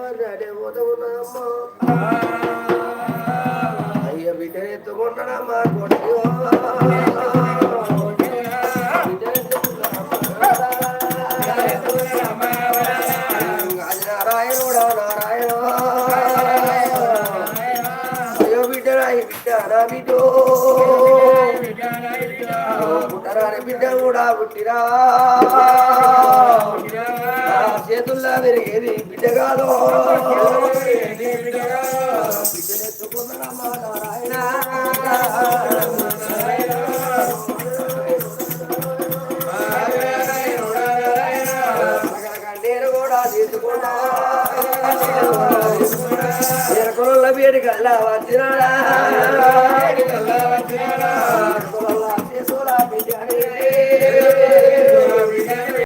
అడే పోతావున్నామ్మా అయ్య బిడ్డను ఎత్తుకుంటానమ్మా కొడుకు నారాయణుడా నారాయణ అయ్యో బిడ్డరాయి బిడ్డ నా బిడ్డో పుట్టరాని బిడ్డ కూడా పుట్టిరా చేతుల్లా పెరిగేది బిడ్డ కాదు బిడ్డనెత్తుకున్నాడమ్మా నారాయణ నేను కూడా తీసుకున్నా పేరుకల వచ్చినాడా